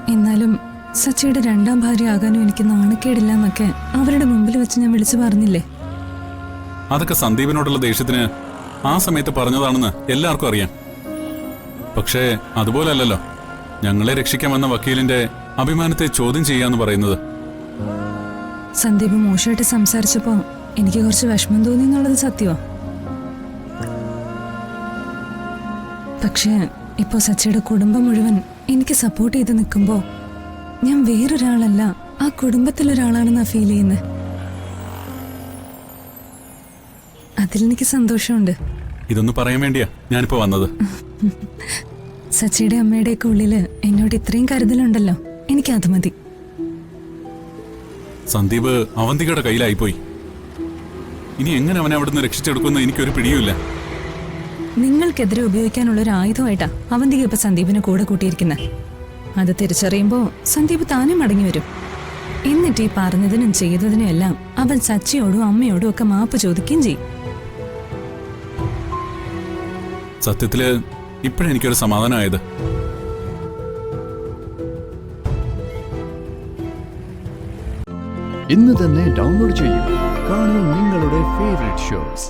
എന്നാലും സച്ചിയുടെ രണ്ടാം ഭാര്യ ആകാനും എനിക്ക് നാണക്കേടില്ല എന്നൊക്കെ അവരുടെ മുമ്പിൽ വെച്ച് ഞാൻ വിളിച്ചു പറഞ്ഞില്ലേ? അതൊക്കെ സന്ദീപിനോടുള്ള ദേഷ്യത്തിന് ആ സമയത്ത് പറഞ്ഞതാണെന്ന് എല്ലാവർക്കും അറിയാം. പക്ഷേ അതുപോലെ അല്ലല്ലോ ഞങ്ങളെ രക്ഷിക്കാൻ വന്ന വക്കീലിന്റെ അഭിമാനത്തെ ചോദ്യം ചെയ്യാന്ന് പറയുന്നത്. സന്ദീപ് മോശമായിട്ട് സംസാരിച്ചപ്പോ എനിക്ക് കുറച്ച് വിഷമം തോന്നി എന്നുള്ളത് സത്യമാ. പക്ഷേ ഇപ്പോ സച്ചിയുടെ കുടുംബം മുഴുവൻ എനിക്ക് സപ്പോർട്ട് ചെയ്ത് നിൽക്കുമ്പോ ഞാൻ വേറൊരാളല്ല, ആ കുടുംബത്തിലൊരാളാണെന്നാ ഫീൽ ചെയ്യുന്നത്. അതിലെനിക്ക് സന്തോഷമുണ്ട്. ഇതൊന്ന് പറയാൻ വേണ്ടിയാ ഞാനിപ്പോ വന്നത്. സച്ചിയുടെ അമ്മയുടെയൊക്കെ ഉള്ളില് എന്നോട് ഇത്രയും കരുതലുണ്ടല്ലോ, എനിക്കത് മതി. സന്ദീപ് അവന്തികയുടെ കയ്യിലായിപ്പോയി. ഇനി എങ്ങനെ അവനെ അവിടുന്ന് രക്ഷിച്ചെടുക്കുമെന്ന് എനിക്കൊരു പിടിയുമില്ല. നിങ്ങൾക്കെതിരെ ഉപയോഗിക്കാനുള്ള ഒരു ആയുധമായിട്ടാ അവന്തിക ഇപ്പൊ സന്ദീപിനെ കൂടെ കൂട്ടിയിരിക്കുന്നത്. അത് തിരിച്ചറിയുമ്പോ സന്ദീപ് താനും മടങ്ങി വരും. എന്നിട്ട് ഈ പറഞ്ഞതിനും ചെയ്തതിനും എല്ലാം അവൻ സച്ചിയോടും അമ്മയോടും ഒക്കെ മാപ്പ് ചോദിക്കുകയും ചെയ്യും. സത്യത്തില് ഇപ്പോഴെനിക്കൊരു സമാധാനമായത്. ഇന്ന് തന്നെ ഡൗൺലോഡ് ചെയ്യൂ. കാണൂ നിങ്ങളുടെ ഫേവറേറ്റ് ഷോസ്.